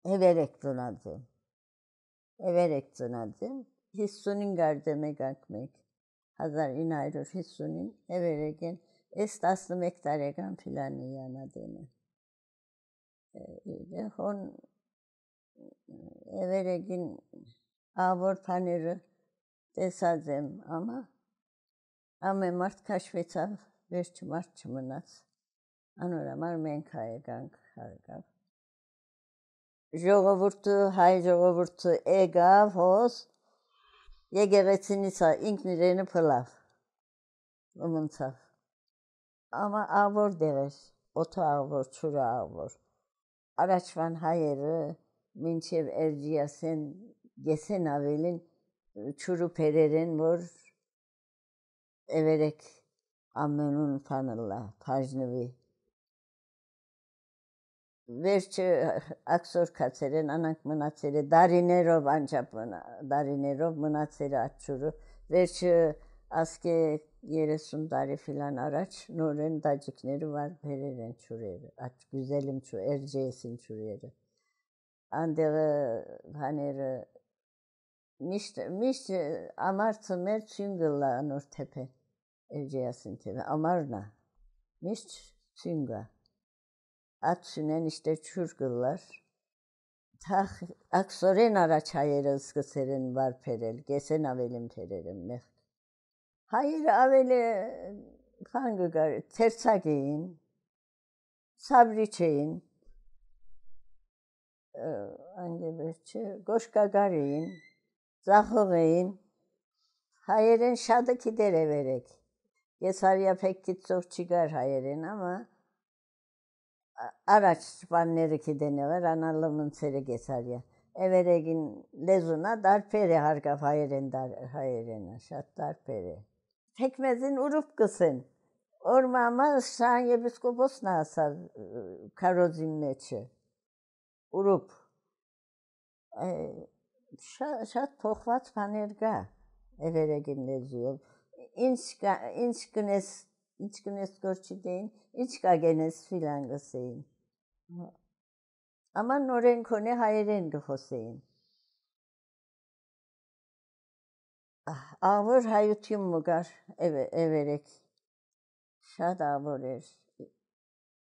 Everek dunadım. Everek dunadım. Hissunin gardeme gakmek. Hazar inayrır hissunin everegen. Estaslı mektaregan filan yana dene. Hon everegin avor paneri desazem ama mart kaşvetav verçi martçımınat. Anoramar menkaya gank hargav. Jogavurtu, hay jogavurtu egav hos. Yegeretinisa inknireni pılav. Umuntav. Ama avor deres. Oto avor, çuru avor. Araçvan hayırı, minçev erciyasen, gesen avelin, çuru pererin vur, everek ammenun fanılla, pajnevi. Verçe aksor katseren, anak mınatsere, darinero bancapına, darinero mınatsere açuru. Verçe aske yere sundari filan araç, nuren dacikleri var, pereren çureri. Aç güzelim çu, erceyesin çureri. Andere hanere, miş amartı mer çüngılla anur tepe, erceyesin tepe, amarna, miş çünga. At sünen işte çurgullar. Tak aksoren araç hayır ıskı serin var perel. Gesen avelim perelim meh. Hayır aveli fangıgar tersageyin. Sabri çeyin. Hangi birçi? Goşgagareyin. Zahıgeyin. Hayırın şadı kider everek. Gesarya pek gitsok çıkar hayırın ama araç banları ki deniyor, analımın seri geçer ya. Everegin lezuna darperi hargaf hayren dar hayren şat darperi. Tekmezin urup kısın. Ormama şan yepiskopos nasar karozimmeçi. Urup. Şat pohvat panerga. Everegin lezuyor. İnçkünes görçü deyin. İnçkagenes filan gıseyin. Ama norenkone hayrengi Hüseyin. Avur hayutyum mugar everek. Şad avur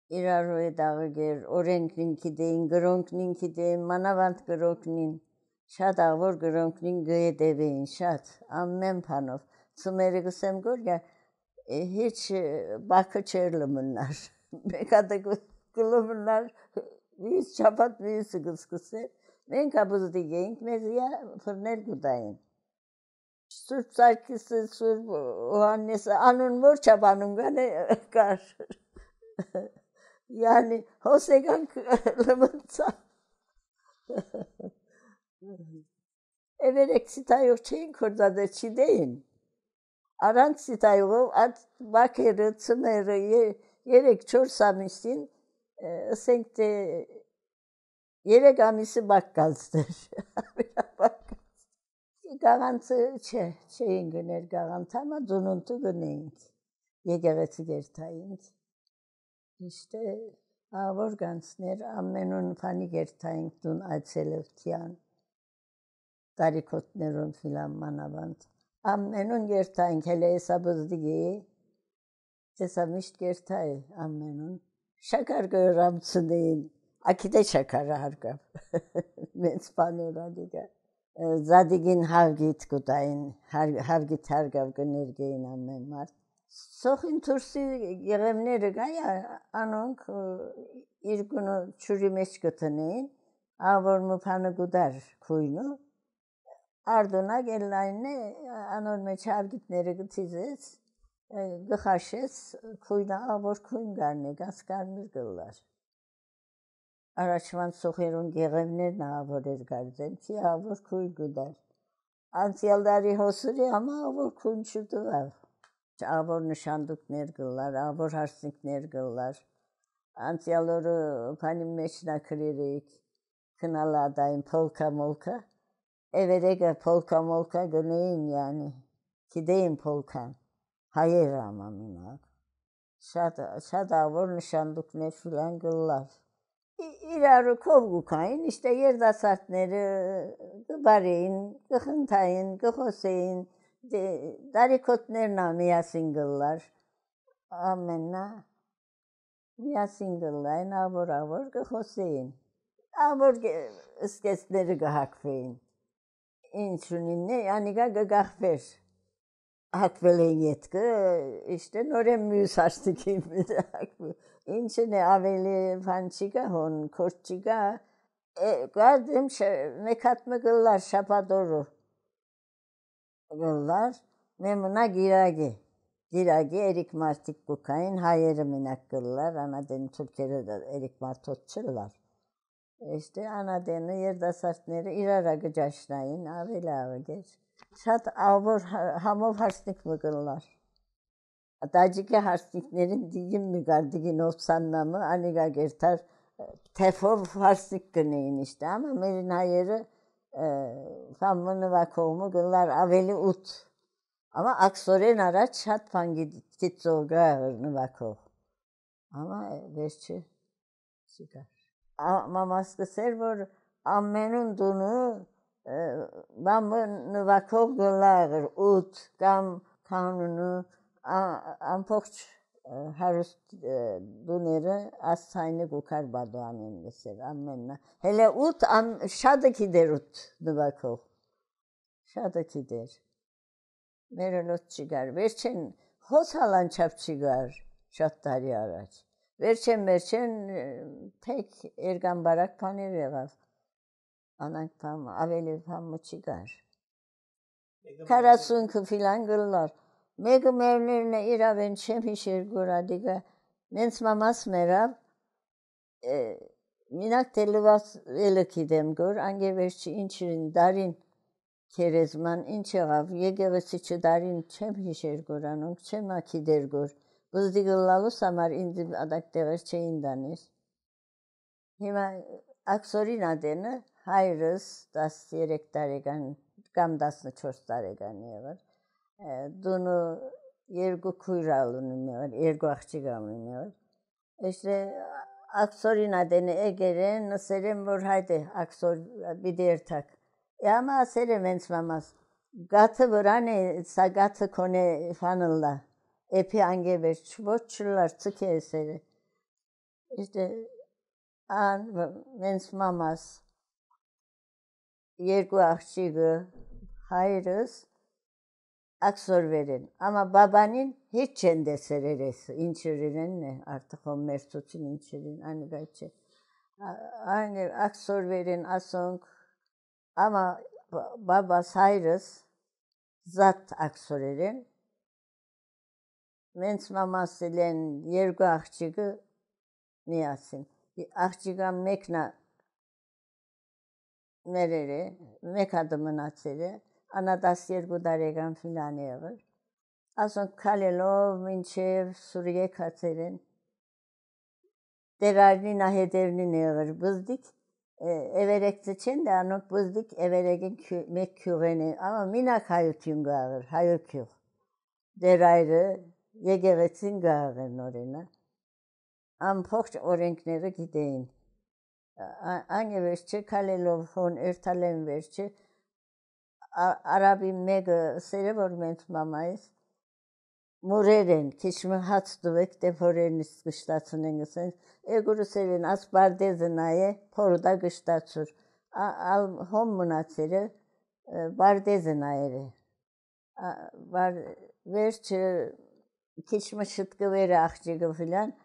İraroy dağı ger, orenkninki deyin, gronkninki deyin, manavant gronknin. Şad avur gronknin göğe deveyin şad. Ammem panov. Sımeri gısem gör ya, hiç bakı çerliminler. Bekada gılımınlar. Büyüs çapat büyüsü kıskısı. Ben kabız diyeyim. Meziye fırner gudayın. Sırf sarkısı, sırf o annesi. Anın vur çabanın gane kar. Yani hosegan kılımınsa. Everek sitayok çeyin kurdadır çideyin. Aran sitayok at bakırı, tımırı yerek çorsamışsın. Senkte yere gamisi bakkaldır. Garantı şeyin güner garantı ama dununtu güneyint. Yegereti gertayint. İşte avor gansner ammenun fani gertayint dun aytseleftiyan. Darikotnerun filan manavant. Ammenun gertayint hele hesabız diye. Hesamışt gertay ammenun. Şakar göramsın deyin. Akide şakar hargab. Menspanera diga. Zadigin havgit gudayin. Havgit hargab gınergeyin ammen var. Sohin tursi yeremleri gaya anonk irgunu çürümeş götüneyin. Avor mu panı gudar kuyunu. Ardına gellayne anorme çavgitleri gıtizes. Gıhaşes kuyuna avor kuyun garne gaskar mirgıllar. Araçman soherun gerevner na avor ergarzem ki avor kuyun gudar. Antiyaldari hosuri ama avor kuyun çudu var. Avor nişanduk nergıllar, avor harsnik nergıllar. Antiyaloru panim meşna kiririk. Kınalı adayım polka molka. Everege polka molka göneyin yani. Kideyin polkan. Hayır ama minak. Şad avor nişanduk ne filan gıllar. իրարու քով գուքային, իշտե երդասարտները գբարեին, գխնթային, գխոսեին, դարիքոտներն միասին գլար, ամեննա միասին գլային, ավոր գխոսեին, ավոր սկեսները գհակվեին, ինչ ունինն է, անիգա գգախվեր, հակվել են ետքը, իշտե նորեն մյուս հաշտիքի հակվել, ինչն է ավելի բան չկա, հոն քորտ չկա, գադեմ մեկ հատ մը գլար շապադորը գլար, մեմնա գիրագի երիք մարդիկ կուքային, հայերը մենակ գլար, անադեն թուրքերը երիք մարդոտ չլար, իշտե անադենը երդասարտները իրարա գջաշնային, ավելի ավագեր, շատ ավոր համով հարսնիկ մը գլար, Տաջիկի հարսնիկներին դիգին միգարդիգին ովսաննամը, անիգա գերտար թեֆով հարսնիկ կնեին իշտե, ամա մերին հայերը վամը նվակողմը գլար ավելի ուտ, ամա աքսորեն առաջ շատ վանգի գիծող գաղր նվակող, ամա վերջը սիկար, մամաս կսեր, որ ամենուն դունը վամը նվակող գլաղր ուտ կամ կանունը, ամփոփ հարուստ դուները ասցայնը գուքար բադոանեն գսեր ամեննա հելե ուտ շադը քիդեր ուտ նվակող շադը քիդեր մերելոց չգար վերջեն հոսալան չափ չգար շատ տարի առաջ վերջեն թեք երգան բարակ բաներ եղավ անանք փամ ավելի փամը չգար 40 քֆիլան գլար Մեկը մերներն է իրավեն չեմ հիշեր գորադիգա, նենց մամաս մերավ, մինակ տելված ելըքի դեմ գոր, անգե վերջի ինչրին դարին կերեզման, ինչ եղավ, եգեղեցի չդարին չեմ հիշեր գորանոնք, չեմ ակի դեր գոր, բզդի գլալուս համար ինձ ադակ տեղեր չէին դանիր։ Հիմա աքսորին ադենը հայրս 13 տարեկան կամ 14 տարեկան եղր, դունը երկու քույրալ ունիներ, երկու աղջիկա ունիներ, իշտե աքսորին ադենը էգերեն, նսերեն, որ հայդե աքսոր բիդերթակ, Յամա ասեր եմ ենց մամաս, գաթը վրան է, սա գաթը կոնե վանըլլա, էպի անգե վերջ, ոչ չլար, ծկե էսեր է, իշտե ան ենց մամաս, երկու աղջիկը, հայրս, աքսորվերեն, ամա բաբանին հիչ չեն դեսեր երես, ինչրին է, արդխոն մերցուցին ինչրին, անիգայ չէ, աքսորվերեն ասոնք, ամա բաբաս հայրս զատ աքսորերեն, մենց մամասել են երկու աղջիկը միասին, աղջիկան մեկնա մերեր է, մեկ հատը մնացել է, Անա 12 տարեկան ֆիլան եղր, ասոնք քալելով մինչև սուրիե կացեր են, դերարնին ահետերնին եղր, բզդիկ, էվերեկցը չեն դա անոնք բզդիկ էվերեկին մեկ քյուղեն է, ամա մինակ հայություն գաղր, հայոքյուղ, դերայրը եգեղեցին գաղր նորենա, ամփոխ օրենքները գիտեին, անգե վերջը քալելով հոն երթալեն վերջը, Արաբի մեկը սերը որ մենց մամայիս մուրեր են, քիչմը հաց դուվեք դեփորեն գշտացն են գսեն, էգուրը սերեն աս բարդեզը նայե, փորդա գշտացուր, ալ հոմ մնացերը բարդեզը նայերը, վերջը քիչմը շտկվերը աղջիկը ֆիլան,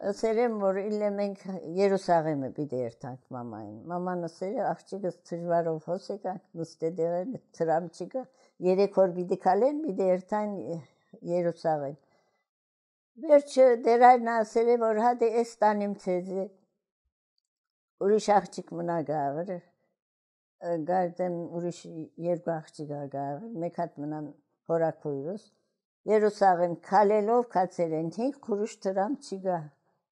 սերեն որ իլե մենք Երուսաղեմը պիտի երթանք մամային, մաման սերը աղջիկս թժվարով հոս եկանք, նստե դեղեն, թրամ չիկը, 3 օր պիտի կալեն, պիտի երթան Երուսաղեմ, վերջը դերայրն ասել է, որ հադե ես տանիմ ցեզի, ուրիշ աղջիկ մնա գաղր, գարդեմ ուրիշ երկու աղջիկա գաղր, մեկ հատ մնան հորակույրուս, Երուսաղեմ կալելով կացեր են, 5 քուրուշ թրամ չիգա,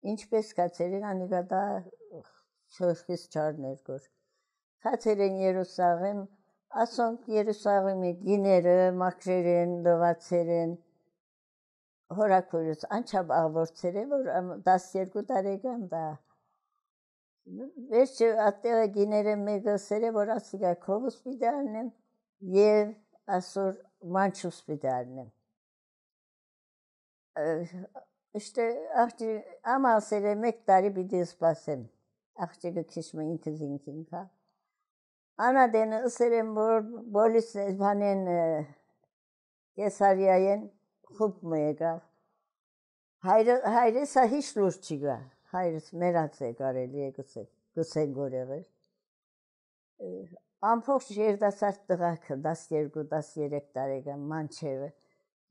ինչպես կացեր են, անիգա դա շորխիս չարներ գոր, կացեր են Երուսաղեմ, ասոնք Երուսաղեմի գիները, մակրեր են, լվացեր են, հորակույրուս անչապ աղվորցեր է, որ 12 տարեկան դա, Վերջը ատեղը գիները մեգասերը, որ ասիգա քովս պիտարնեմ եւ ասոր մանչուս պիտարնեմ։ İşte ahçı ama sere mektari bir de spasem. Ahçı kişme inkizin ka. Ana dene ısırım bolis panen Kesaryayen hukmuyega. Hayır sahiş lurçiga. Hayır meratse gareliye gısen gorever. Amfox yerda sarttığa das yergu das yerek darega mançeve.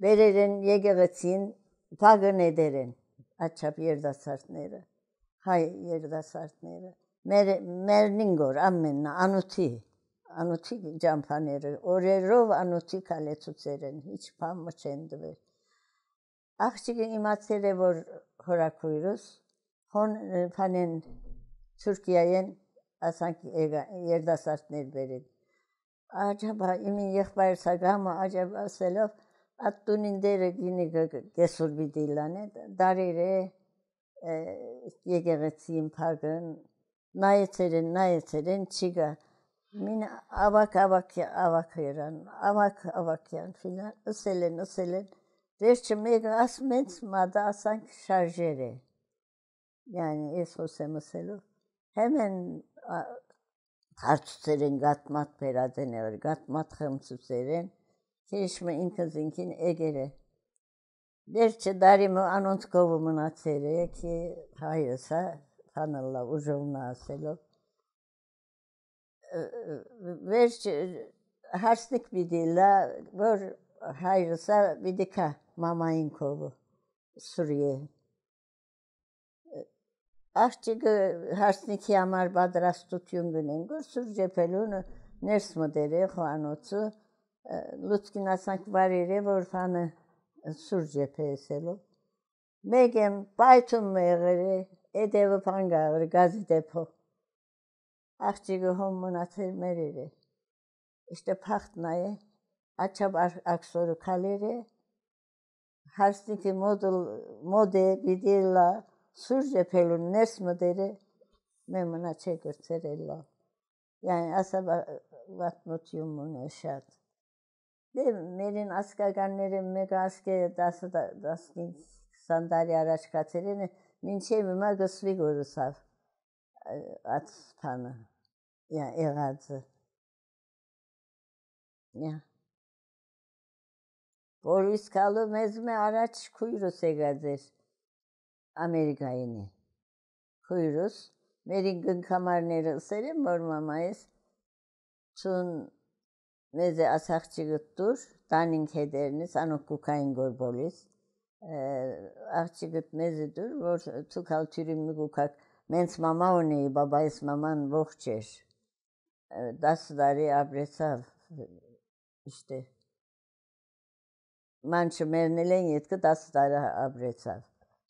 Veririn yegevetsin pagın ederin. Açap yerda sartnere. Hay yerda sartnere. Merningor ammenna anuti. Anuti campanere. Orerov anuti kaletutseren. Hiç pamma çendve. Akçıgın imatsere vor horakuyuruz. Hon panen Türkiye'yen asanki yerda sartner verin. Acaba imin yekbar sagama acaba selaf attunin dere gini gesur bidillane darire yegeretsin pagın nayeteren çiga min avak yaran filan ıselen derçe mega asmet mada asan şarjere yani esose mesela hemen tartışırın gatmat peradenever gatmat hımsüserin kirişme inkazinkin egere derçe darimi anont kovumun atsere ki hayırsa tanılla ucumna selo verçe harsnik bidilla var hayırsa bidika mamayın kovu Suriye Ahçıgı harsnik yamar badras tutyun günengor surcepelunu ners modere xuanotu Lutkin asank varire vorfanı surcepeselo megem baytun megere edevi pangağır gazi depo Ahçıgı hommun atır merire işte pahtnayı açab aksoru kalere harsniki mode bidilla surcepelun ners modere memuna çekirterella yani asaba vatmutyumun eşat Merin askaganlerin megaske daskin sandalye araç katerini minçevime gısvi gorusav at panı ya eğazı ya Boris kalı mezme araç kuyru segazer Amerika'yını kuyrus merin gün kamarneri ısırım mormamayız tun meze asakçıgıttur danin kederiniz anokukayın gorbolis akçıgıt mezidur vor tukal türümlü kukak mens mama oneyi babayız maman vohçer dasdari abresav işte mançı mernelen yetki dasdari abresav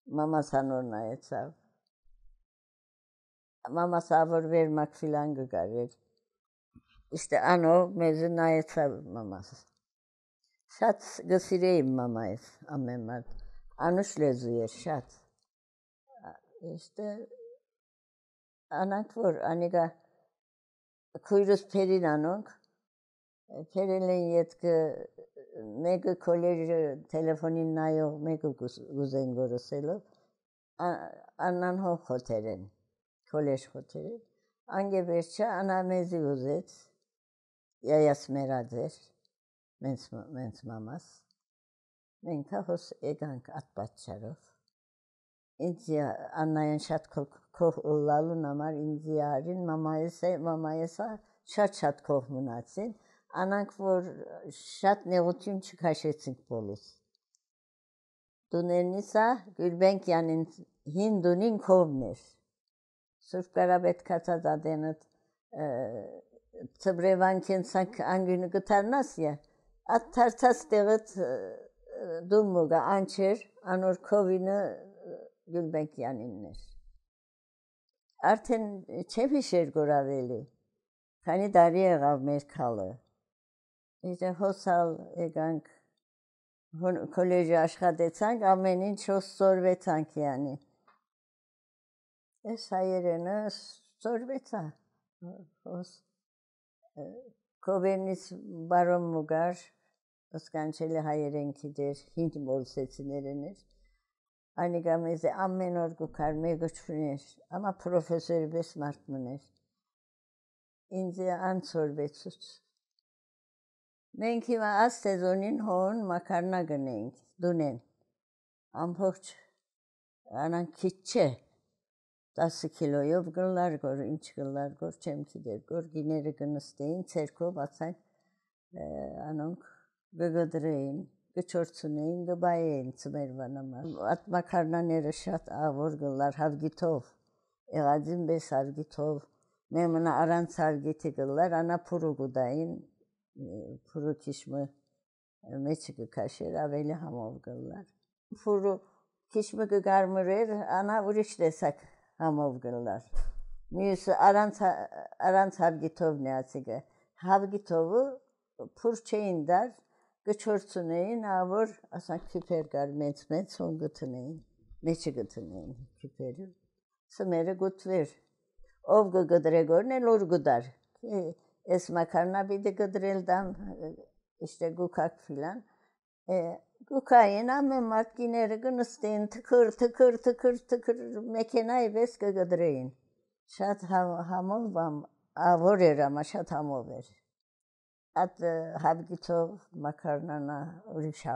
mama sanorna etsav mama savur vermak filan gıgarer İşte ano mezuna etsav maması Şat gısireyim mamayız amemad anuş lezuyer şat İşte anak vur aniga kuyrus perin anok perilen yetki mega koleji telefonin nayo mega guzen goroselo anan ho hoteren kolej hoteren ange berçe ana mezi guzet yayas merader mens mamas menka hos egank atbatçarov inziya anlayan şat koh ullalu namar inziyarin mamayesa şat koh munatsin anank vor şat neutun çıkaşetsin polis Dunernisa Gülbenkian'ın Hindu'nin kovner Surf garabet kata da denet Tıbrevanken sank angünü gıtarnas ya at tartas deget dummuga ançer anor kovini Gülbenkian'inler Arten çepişer goraveli Kani dariye gav merkalı İşte hosal egank koleji aşka detsank amenin çok zor vetank yani. Sayerine Sorbeta. Kobernis baron mugar, oskançeli hayerenkidir, Hint bol seçilerinir. Anigameze ammenor gukar megoçfunir, ama profesör besmartmınır. İnce an sorbetsut. Menki va az sezonin hoğun makarna gönenk, dunen. Ampoç, anan kitçe. 10 kilo yobgırlar gor, inçgırlar gor, çemkidir gor, gineri gınısteyin, çerko batsan, anonk, gıgıdırayın, gıçortsuneyin, gıbayeyin, tımervanama. At makarna nerişat avurgırlar, havgitov, eğazin bes havgitov, memuna aran savgiti gırlar, ana puru gudayın, puru kişmi, meçiki kaşır, aveli hamovgırlar. Puru kişmi gıgarmırer, ana uriş desak. Hamovgırlar. Müyüsü aran havgitov ne asıge. Havgitovu purçeyin der. Gıçorsuneyin avur asan küpergar metmet son gıtıneyin. Meçi gıtıneyin küperi. Sımeri gut ver. Ovgı gıdre gör ne lor gıdar. Es makarna bir de gıdreldan işte gukak filan. Gukayın amme mart gineri gınısteyin tıkır tıkır tıkır tıkır mekenay bes gıdreyin. Şat hamov bam avorer ama şat hamover. At havgitov makarnana uriş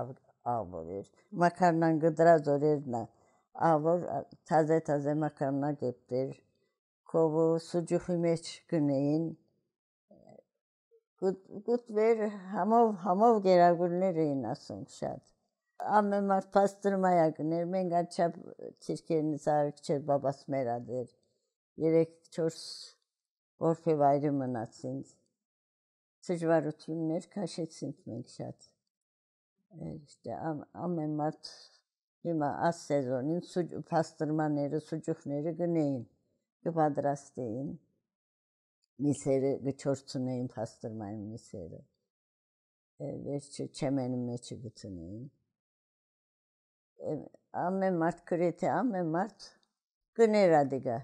avorer. Makarnan gıdra zorerna. Avor taze makarna geptir. Kovu sucuk hümeç güneyin. Gut ver hamov gera gülnereyin asın şat. Amme mart pastırmaya güner. Mengar çap Türkiye'nin sarıkçı babası meradır. Yerek çors orfe bayrımın atsın. Sıcvar utunler kaşetsin menkşat. İşte amme mart bima az sezonin pastırma neri sucuk neri güneyin. Gıbadras deyin. Miseri gıçortuneyin pastırmayın miseri. Çemenin meçi gıtıneyin. Amme mart kreti amme mart güner adiga.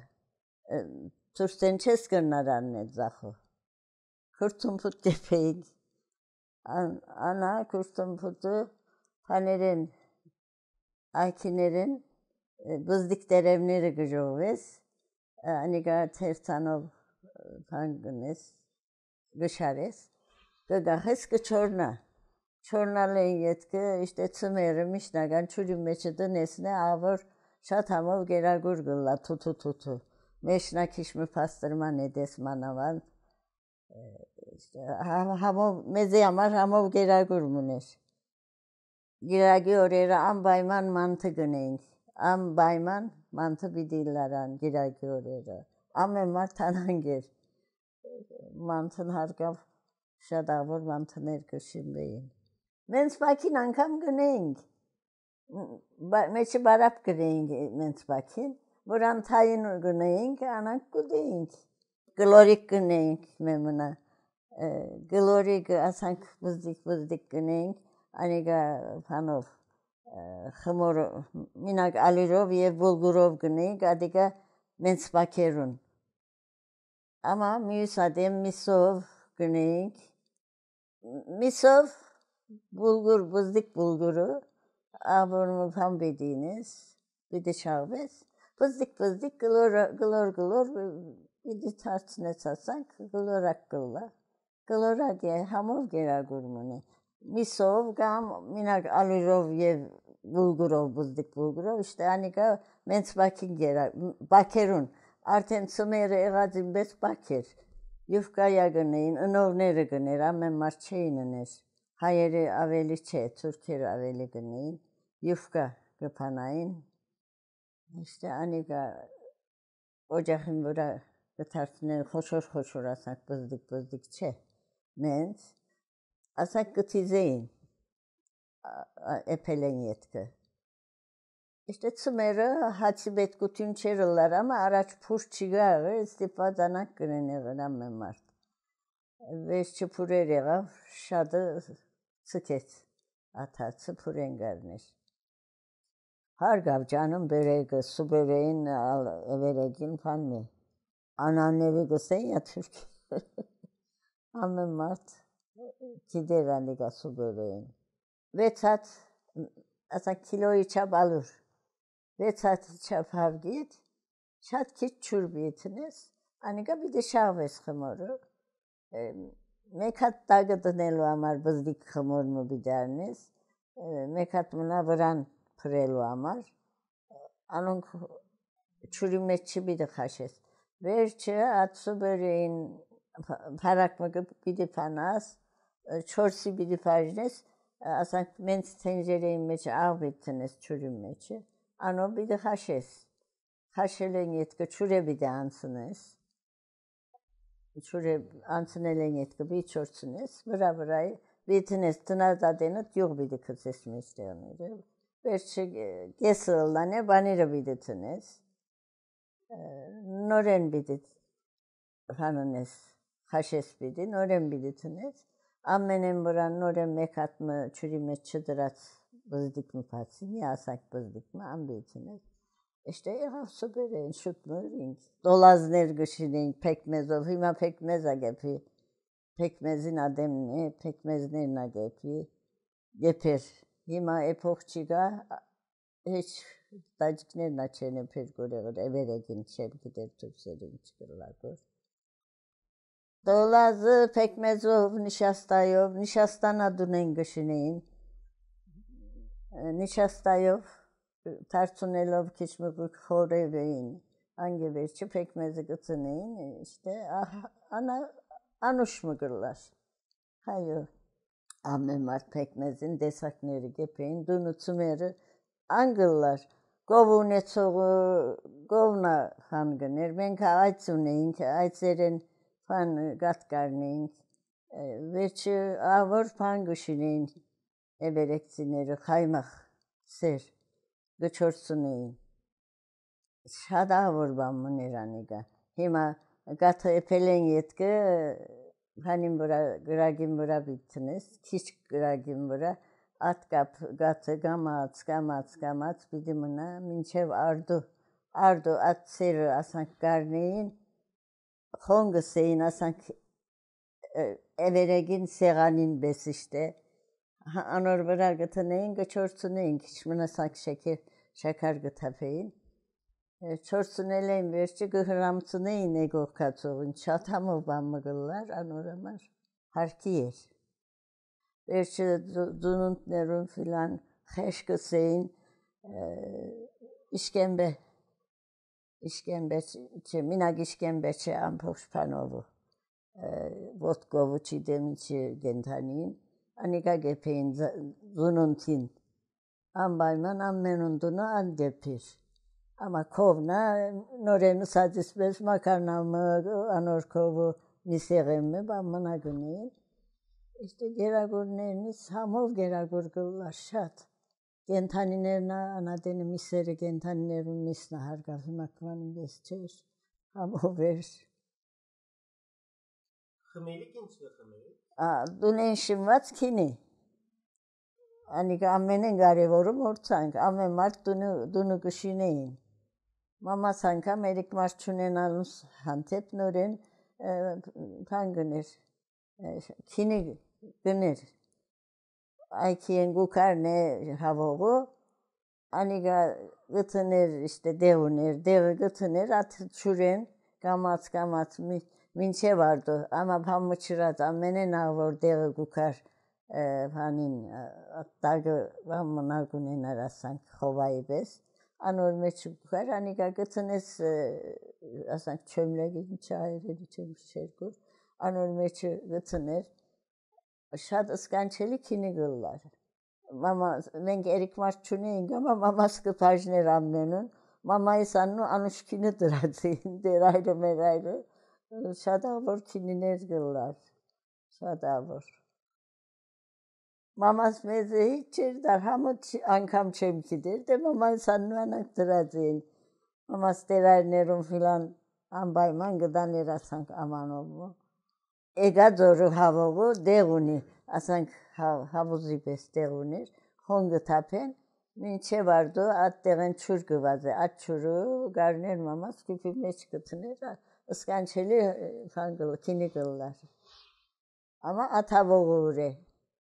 Tursten çeskırnar anne zahu. Kurtumput depeyin. Ana kurtumputu panerin akinerin bızdik derevneri gıjoves. Aniga tertanov pangınes gışares. Gıgahız gıçorna. Çornalayın yetki işte tımerim işnagan çürüm meçidi nesne avur şatamov gera gurgulla tutu. Meşna kişmi pastırma nedes manavan. İşte hamov meze yamar hamov gera gurmuneş. Giragi orera am bayman mantı güneyin. Am bayman mantı bidillaran giragi orera. Am emar tanan gir. Mantın hargav şadavur mantın erkışım beyin. Mens bakin ankam güneyin. Meçi barap güneyin mens bakin. Buran tayin güneyin anak güneyin. Glorik güneyin memuna. Glorik asank buzdik güneyin. Aniga panov. Khmor minak alirov ye bulgurov güneyin. Adiga mens bakerun. Ama müsadem misov güneyin. Misov bulgur, buzdik bulguru. Aburmu tam dediğiniz. Bir de şahbez. Bızdik glor. Bir de tartına satsak glorak gılla. Glorak ye hamov gera gurmuni. Misov gam minak alirov ye bulgurov, buzdik bulgurov. İşte anika mensbakin gera. Bakerun. Arten sumere egazim bes bakir. Yufka yagıneyin, ınov nere gıner, amen marçeyininer. Hayeri aveliçe, Türkiye aveli gıneyin. Yufka gıpanayın. İşte aniga ocakın bura gıtarsını hoşor asak bızdık çe. Mens. Asak gıtizeyin. Epelen yetki. İşte tsumere hatsibet gutun çeriler ama araç puş çıgağı istifadenak gıneyin amen mart. Ve çıpurere şadı sıket. Ata çıpurengarneş. Hargav canım böreği, su böreğin veregin panmi. Anneannevi kısen ya Türk. Amme Mart kiderani gasu böreğin. Ve tat asa kiloyu çap alır. Ve tat çap havgit. Şat ki çurbiyetiniz. Anika bir de şahves kımoru. Mekat dağıdı nelu amar bızdik kımor mu bideriniz. Mekat mına vıran prelu amar. Anın çürümetçi bir de kaşes. Verçe atsu böreğin parak mı bir de panas. Çorsi bir de fajnes. Asan men tencereyin meçe ağ bittiniz çürümetçi. Ano bir de kaşes. Kaşelen yetki çüre bir de ansınız. Çüre ansınelen yetki bir çorsunuz. Bıra bırayı bitiniz. Tına da denit yok bir de kız ismi istiyorsunuz. Verçe gesırılane banira bir de tiniz. Noren bidit hanınız haşes bidi noren biditiniz. Ammenin buran noren mekat mı çürüme çıdırat bızdık mı patsin yasak bızdık mı ambitiniz. İşte yahsu böreğin şut mu ring. Dolaz nergışinin pekmez o hima pekmeza gepi. Pekmezin ademni pekmez nerna gepi. Gepir. Hima epohçiga hiç dacık nerna çene pergore everegin çelgider tüpserin çıkırlar gör. Dolazı pekmezov nişastayov nişastana dunen gışıneyin. Nişastayov tartunelov keçmekuk horeveyin. Hangi verçi pekmezi gıtıneyin işte anuş mıgırlar. Hayır. Ammemar pekmezin desakneri gepeyin dunu tümeri angıllar. Govune çoğu govna hangınır. Ben ka aytsuneyin ki aytserin fan gatgarneyin. Veçi avur pangışıneyin. Ebereksineri kaymak ser. Gıçorsuneyin. Şada avur bammu neraniga. Hima gatı epelen yetki hanim bura gragim bura bittiniz. Kiç gragim bura. At gatı gamat bidimina minçev ardu. Ardu at seri asank garneyin. Hongu seyin asank everegin seganin besişte. Anor bura gıtı neyin gıçorsu neyin. Kiçmina sank şeker gıtafeyin. Çorsun eleyin verçi gıhıramsı neyin ego katsoğun. Çatamı bamıgıllar anoramar. Harkiyer. Verçi dununt nerun filan heşkı seyin işkembeçe, minak işkembeçe ampoş panovu. Vodkovu çidemiçi gentaniyin. Anika gepeyin dununtin. Ambayman ammenundunu andepir. Ama kovna noreni sadisbes makarnamı anorkovu niseğimi bamına güneyin. İşte geragur neriniz hamov geragur gıllar şat. Gentaninerna anadeni miseri gentaninerin misna hargafı makvanın besçer. Hamov ver. Hımeli genç de hımeli. Dunen şimvat kini. Hani ammenin garevorum ortank. Amme mart dunu gışineyin. Mama sanka merik marçunen almış hantep noren pangınır. Kini gınır. Aykiyen gukar ne havogu. Aniga gıtınır işte devunir. Devi gıtınır at çüren gamat minçe vardı. Ama pamıçırat ammenen avor devi gukar. Hanin dağı vamına günen arasan kovayı bes. Anor meçhukar aniga gıtınız asan çömle gidin çayırı çömüş şerkur. Anor meçhu gıtınır. Şad ıskançeli kini gıllar. Mama men erik marçuneyin ama mamas gıpajne rammenun. Mamayı sannu anuşkini dıratın. Deraylı meraylı. Şadavur kininer gıllar. Şadavur. Mamas meze hiç dar hamı ankam çemkidir de mamayı sannu anaktıratın. Mamas deray nerum filan ambayman gıdan erasank aman olmu. Ega doğru havogu değuni. Asank havuzi bes değunir. Hongu tapen. Minçe vardı at değen çürgü vazı. At çürü garner mamas küpü meçkıtınır. ıskançeli fangıl, kini kıllar. Ama ata boğure.